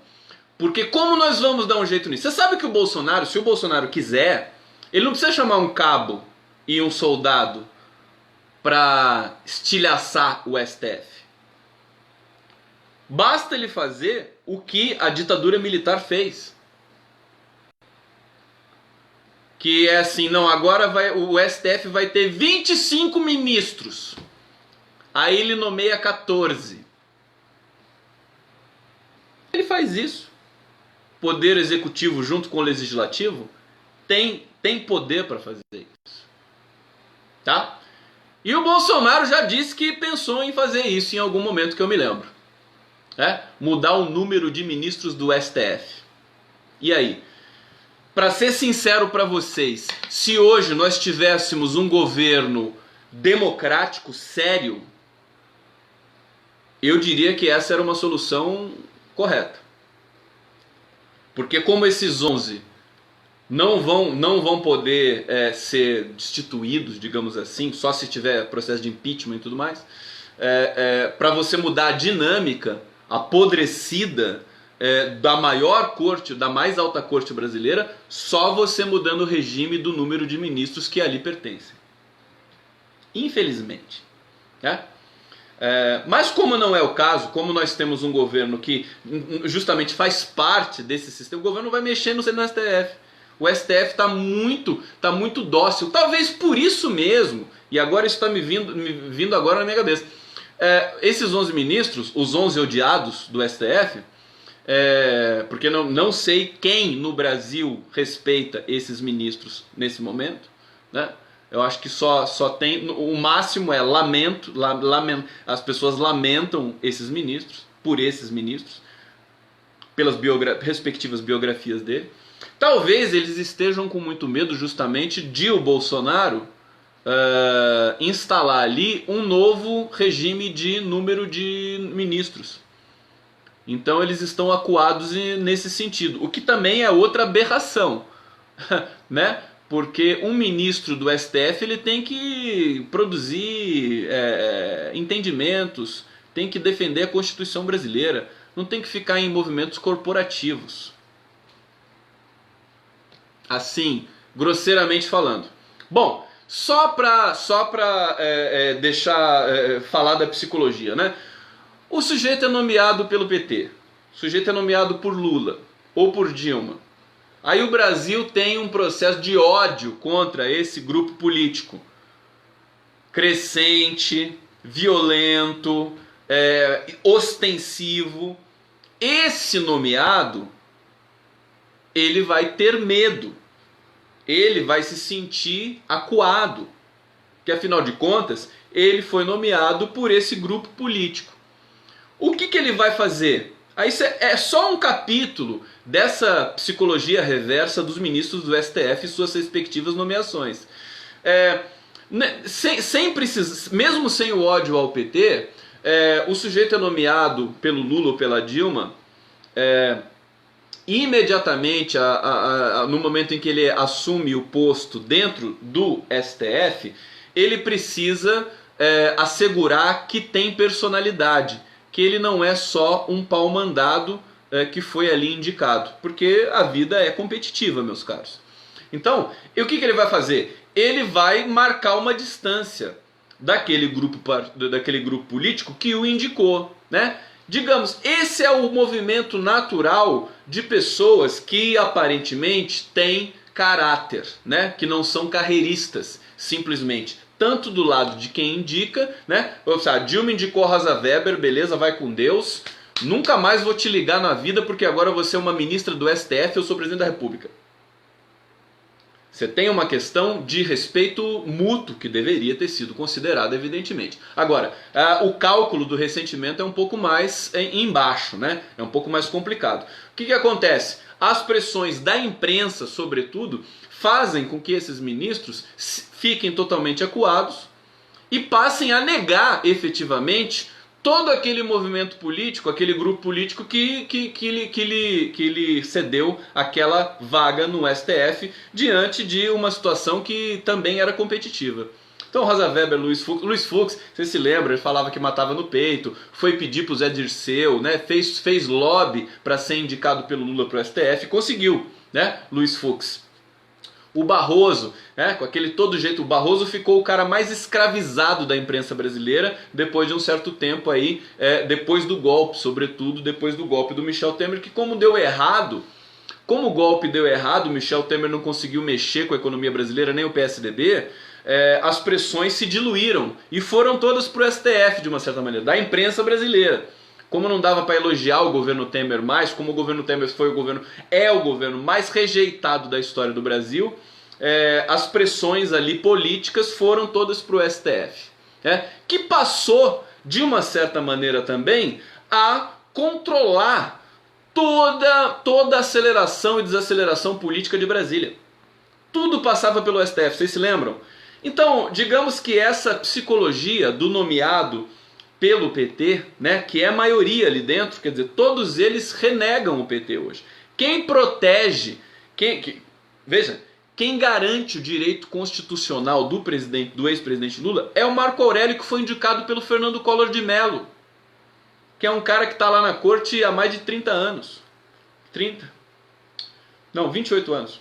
Porque como nós vamos dar um jeito nisso? Você sabe que o Bolsonaro, se o Bolsonaro quiser, ele não precisa chamar um cabo e um soldado para estilhaçar o STF. Basta ele fazer o que a ditadura militar fez. Que é assim, não, agora o STF vai ter 25 ministros. Aí ele nomeia 14. Ele faz isso. Poder executivo junto com o legislativo tem poder para fazer isso. Tá? E o Bolsonaro já disse que pensou em fazer isso em algum momento que eu me lembro. Mudar o número de ministros do STF. E aí? Para ser sincero para vocês, se hoje nós tivéssemos um governo democrático, sério, eu diria que essa era uma solução correta. Porque como esses 11 não vão poder ser destituídos, digamos assim, só se tiver processo de impeachment e tudo mais, para você mudar a dinâmica apodrecida da maior corte, da mais alta corte brasileira, só você mudando o regime do número de ministros que ali pertencem. Infelizmente. Mas como não é o caso, como nós temos um governo que justamente faz parte desse sistema, o governo não vai mexer no STF. O STF está muito dócil, talvez por isso mesmo, e agora isso está me vindo agora na minha cabeça. Esses 11 ministros, os 11 odiados do STF, porque não sei quem no Brasil respeita esses ministros nesse momento, né? Eu acho que só tem, o máximo é lamento, as pessoas lamentam esses ministros, por esses ministros, pelas respectivas biografias dele. Talvez eles estejam com muito medo justamente de o Bolsonaro instalar ali um novo regime de número de ministros. Então eles estão acuados nesse sentido, o que também é outra aberração, né? Porque um ministro do STF ele tem que produzir entendimentos, tem que defender a Constituição brasileira, não tem que ficar em movimentos corporativos. Assim, grosseiramente falando. Bom, só para deixar falar da psicologia, né? O sujeito é nomeado pelo PT, o sujeito é nomeado por Lula ou por Dilma. Aí o Brasil tem um processo de ódio contra esse grupo político. Crescente, violento, ostensivo. Esse nomeado, ele vai ter medo. Ele vai se sentir acuado. Porque afinal de contas, ele foi nomeado por esse grupo político. O que ele vai fazer? Aí é só um capítulo dessa psicologia reversa dos ministros do STF e suas respectivas nomeações. Mesmo sem o ódio ao PT, o sujeito é nomeado pelo Lula ou pela Dilma, imediatamente, no momento em que ele assume o posto dentro do STF, ele precisa assegurar que tem personalidade, que ele não é só um pau mandado que foi ali indicado, porque a vida é competitiva, meus caros. Então, o que ele vai fazer? Ele vai marcar uma distância daquele grupo político que o indicou, né? Digamos, esse é o movimento natural de pessoas que aparentemente têm caráter, né? Que não são carreiristas, simplesmente. Tanto do lado de quem indica, né? Ou seja, Dilma indicou Rosa Weber, beleza, vai com Deus. Nunca mais vou te ligar na vida porque agora você é uma ministra do STF, eu sou presidente da República. Você tem uma questão de respeito mútuo que deveria ter sido considerada, evidentemente. Agora, o cálculo do ressentimento é um pouco mais embaixo, né? É um pouco mais complicado. O que acontece? As pressões da imprensa, sobretudo, fazem com que esses ministros fiquem totalmente acuados e passem a negar efetivamente todo aquele movimento político, aquele grupo político que lhe cedeu aquela vaga no STF diante de uma situação que também era competitiva. Então Rosa Weber, Luiz Fux, você se lembra, ele falava que matava no peito, foi pedir para o Zé Dirceu, né, fez lobby para ser indicado pelo Lula para o STF, conseguiu, né, Luiz Fux. O Barroso, com aquele todo jeito, o Barroso ficou o cara mais escravizado da imprensa brasileira depois de um certo tempo aí, depois do golpe, sobretudo depois do golpe do Michel Temer, que como o golpe deu errado, o Michel Temer não conseguiu mexer com a economia brasileira, nem o PSDB, as pressões se diluíram e foram todas para o STF, de uma certa maneira, da imprensa brasileira. Como não dava para elogiar o governo Temer mais, como o governo Temer é o governo mais rejeitado da história do Brasil, as pressões ali políticas foram todas para o STF. Que passou, de uma certa maneira também, a controlar toda a aceleração e desaceleração política de Brasília. Tudo passava pelo STF, vocês se lembram? Então, digamos que essa psicologia do nomeado pelo PT, que é a maioria ali dentro, quer dizer, todos eles renegam o PT hoje. Quem protege, veja, quem garante o direito constitucional do ex-presidente Lula é o Marco Aurélio, que foi indicado pelo Fernando Collor de Mello, que é um cara que está lá na corte há mais de 30 anos. 28 anos.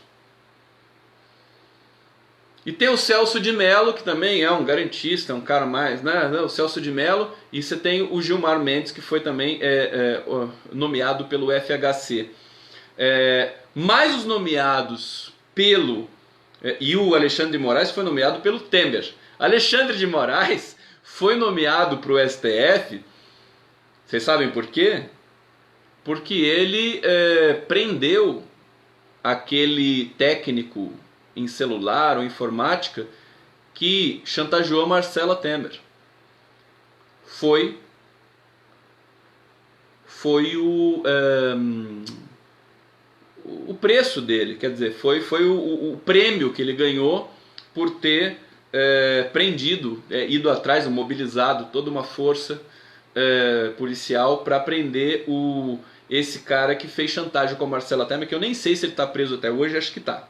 E tem o Celso de Mello, que também é um garantista, é um cara mais, o Celso de Mello, e você tem o Gilmar Mendes, que foi também nomeado pelo FHC. Mais os nomeados e o Alexandre de Moraes foi nomeado pelo Temer. Alexandre de Moraes foi nomeado para o STF, vocês sabem por quê? Porque ele prendeu aquele técnico em celular ou informática que chantageou a Marcela Temer. Foi o preço dele, quer dizer, foi o prêmio que ele ganhou por ter prendido, ido atrás, mobilizado toda uma força policial para prender esse cara que fez chantagem com a Marcela Temer, que eu nem sei se ele está preso até hoje, acho que está.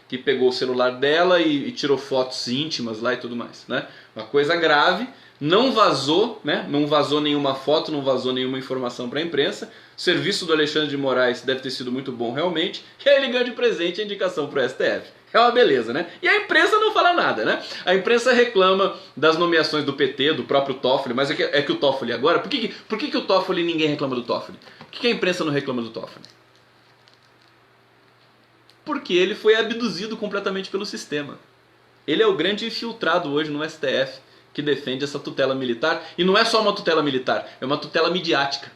Que pegou o celular dela e tirou fotos íntimas lá e tudo mais. Uma coisa grave, não vazou, não vazou nenhuma foto, não vazou nenhuma informação para a imprensa. O serviço do Alexandre de Moraes deve ter sido muito bom realmente, e aí ele ganha de presente a indicação para o STF. É uma beleza, E a imprensa não fala nada, A imprensa reclama das nomeações do PT, do próprio Toffoli, mas é que o Toffoli agora... Por que o Toffoli, ninguém reclama do Toffoli? Por que a imprensa não reclama do Toffoli? Porque ele foi abduzido completamente pelo sistema. Ele é o grande infiltrado hoje no STF, que defende essa tutela militar, e não é só uma tutela militar, é uma tutela midiática.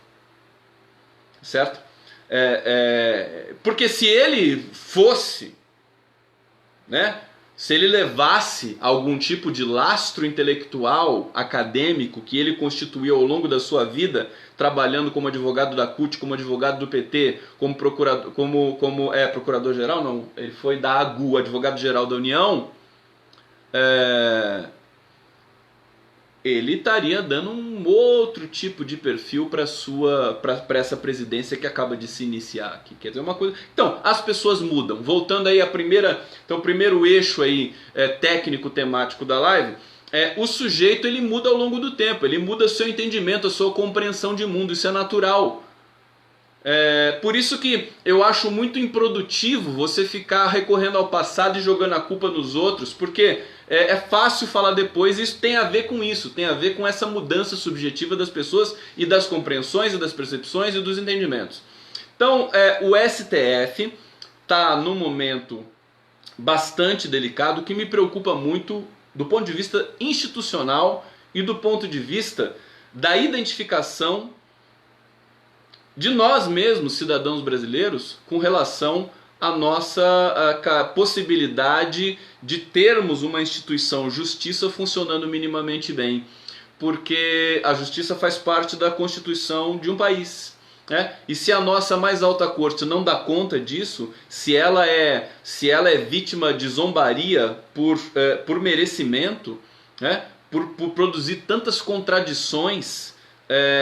Certo? Porque se ele fosse... se ele levasse algum tipo de lastro intelectual, acadêmico, que ele constituiu ao longo da sua vida, trabalhando como advogado da CUT, como advogado do PT, como procurador-geral, não, ele foi da AGU, advogado-geral da União, ele estaria dando um outro tipo de perfil para essa presidência que acaba de se iniciar aqui. Quer dizer, uma coisa... Então, as pessoas mudam. Voltando aí o primeiro eixo aí, técnico temático da live, o sujeito ele muda ao longo do tempo, ele muda seu entendimento, a sua compreensão de mundo, isso é natural. Por isso que eu acho muito improdutivo você ficar recorrendo ao passado e jogando a culpa nos outros, porque é fácil falar depois, e isso tem a ver com isso, tem a ver com essa mudança subjetiva das pessoas e das compreensões e das percepções e dos entendimentos. Então, o STF está num momento bastante delicado, que me preocupa muito do ponto de vista institucional e do ponto de vista da identificação de nós mesmos, cidadãos brasileiros, com relação à nossa possibilidade de termos uma instituição justiça funcionando minimamente bem. Porque a justiça faz parte da Constituição de um país. E se a nossa mais alta corte não dá conta disso, se ela é vítima de zombaria por merecimento, por produzir tantas contradições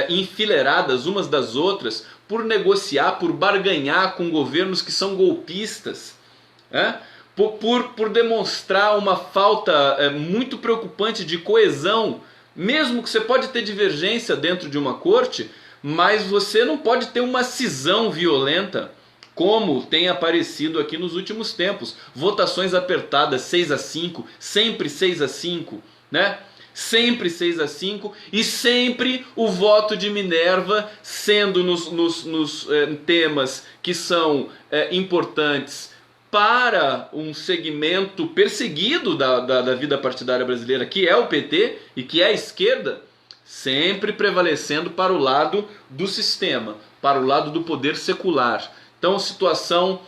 enfileiradas umas das outras, por negociar, por barganhar com governos que são golpistas, por demonstrar uma falta muito preocupante de coesão, mesmo que você pode ter divergência dentro de uma corte, mas você não pode ter uma cisão violenta como tem aparecido aqui nos últimos tempos. Votações apertadas, 6-5, sempre 6-5, né? Sempre 6-5 e sempre o voto de Minerva sendo nos temas que são importantes para um segmento perseguido da vida partidária brasileira, que é o PT e que é a esquerda, sempre prevalecendo para o lado do sistema, para o lado do poder secular. Então a situação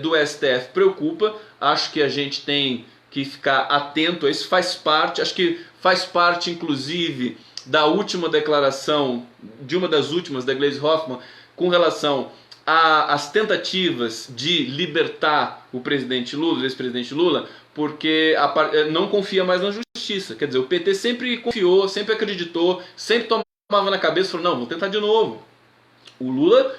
do STF preocupa, acho que a gente tem que ficar atento a isso, faz parte, acho que faz parte inclusive da última declaração, de uma das últimas da Gleisi Hoffmann, com relação às tentativas de libertar o presidente Lula, o ex-presidente Lula, porque não confia mais na justiça. Quer dizer, o PT sempre confiou, sempre acreditou, sempre tomava na cabeça e falou, não, vou tentar de novo. O Lula,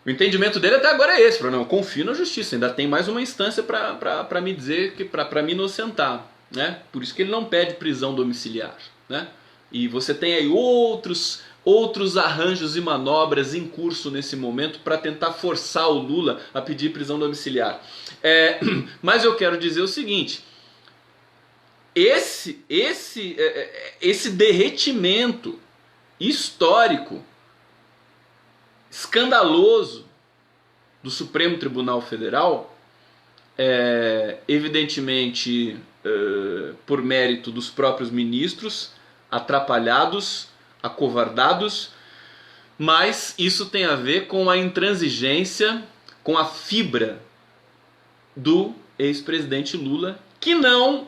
o entendimento dele até agora é esse, falou, não, confio na justiça, ainda tem mais uma instância para me dizer, para me inocentar, né? Por isso que ele não pede prisão domiciliar, né? E você tem aí outros arranjos e manobras em curso nesse momento para tentar forçar o Lula a pedir prisão domiciliar. Mas eu quero dizer o seguinte, esse derretimento histórico, escandaloso do Supremo Tribunal Federal, evidentemente por mérito dos próprios ministros, atrapalhados, acovardados, mas isso tem a ver com a intransigência, com a fibra do ex-presidente Lula, que não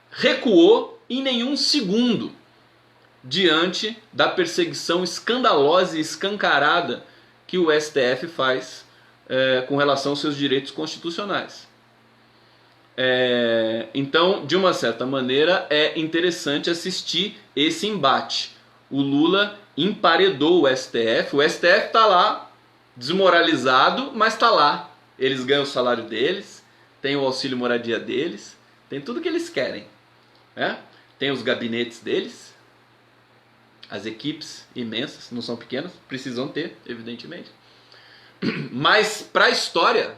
recuou em nenhum segundo diante da perseguição escandalosa e escancarada que o STF faz com relação aos seus direitos constitucionais. Então, de uma certa maneira, é interessante assistir esse embate. O Lula emparedou o STF está lá, desmoralizado, mas está lá. Eles ganham o salário deles, tem o auxílio moradia deles, tem tudo que eles querem, né? Tem os gabinetes deles, as equipes imensas, não são pequenas, precisam ter, evidentemente. Mas para a história,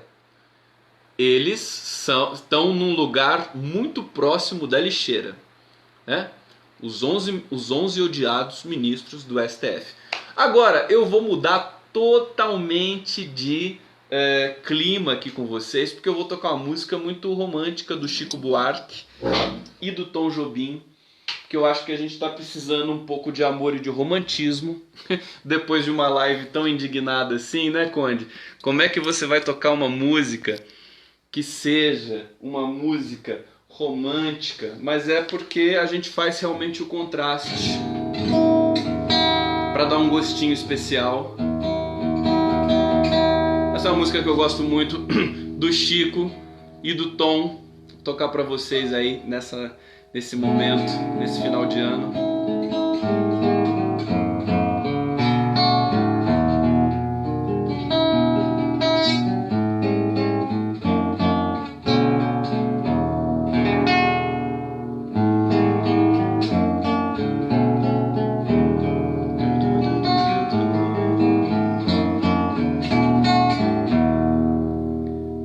eles estão num lugar muito próximo da lixeira, né? Os 11 odiados ministros do STF. Agora, eu vou mudar totalmente de clima aqui com vocês, porque eu vou tocar uma música muito romântica do Chico Buarque e do Tom Jobim, que eu acho que a gente está precisando um pouco de amor e de romantismo depois de uma live tão indignada assim, né, Conde? Como é que você vai tocar uma música que seja uma música romântica, mas é porque a gente faz realmente o contraste para dar um gostinho especial. Essa é uma música que eu gosto muito do Chico e do Tom. Vou tocar para vocês aí nesse momento, nesse final de ano.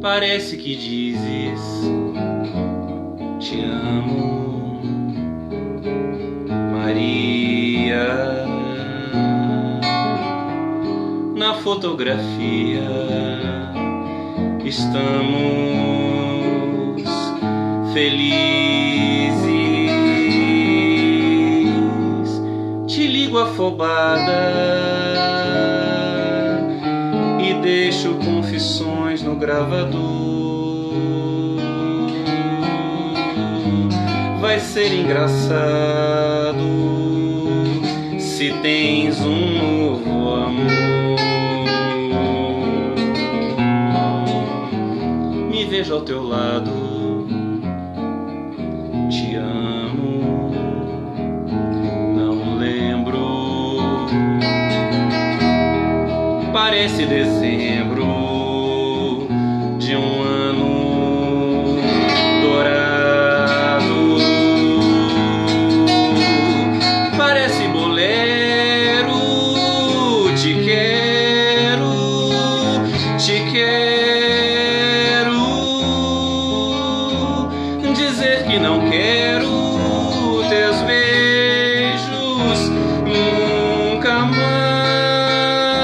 Parece que dizes te amo, Maria. Na fotografia estamos felizes. Te ligo afobada e deixo confissões no gravador. Vai ser engraçado se tens um novo amor. Me vejo ao teu lado, te amo, não lembro. Parece dezembro de um ano dourado. Parece bolero, te quero que não quero teus beijos nunca mais,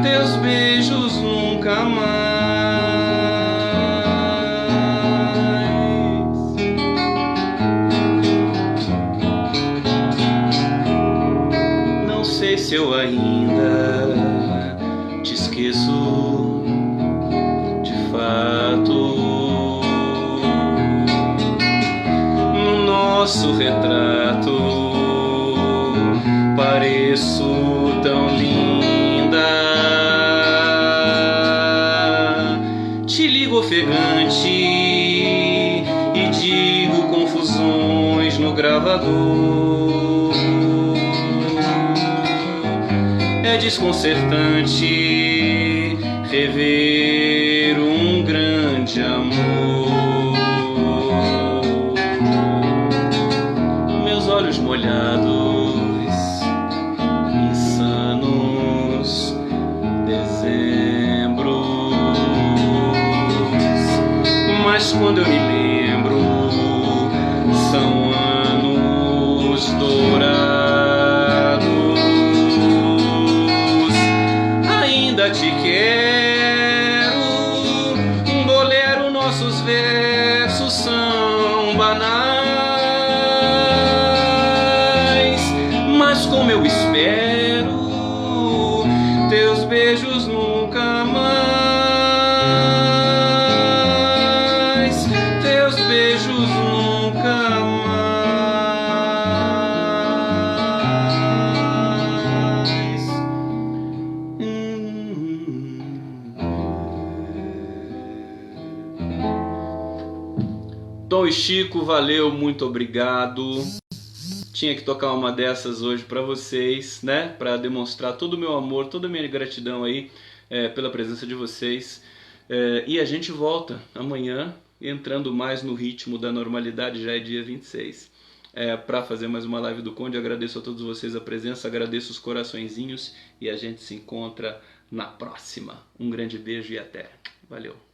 teus beijos nunca mais. Não sei se eu ainda te esqueço de fato. No nosso retrato pareço tão linda. Te ligo ofegante e digo confusões no gravador. É desconcertante rever um grande amor. Meus olhos molhados, insanos dezembros. Mas quando eu me lembro, são anos dourados. Ainda te quero, um bolero, nossos versos são banais. Mas como eu espero teus beijos nunca mais, teus beijos nunca mais. Tom e Chico, valeu, muito obrigado. Tinha que tocar uma dessas hoje para vocês, né? Para demonstrar todo o meu amor, toda a minha gratidão aí pela presença de vocês. E a gente volta amanhã, entrando mais no ritmo da normalidade, já é dia 26, para fazer mais uma live do Conde. Agradeço a todos vocês a presença, agradeço os coraçõezinhos e a gente se encontra na próxima. Um grande beijo e até. Valeu.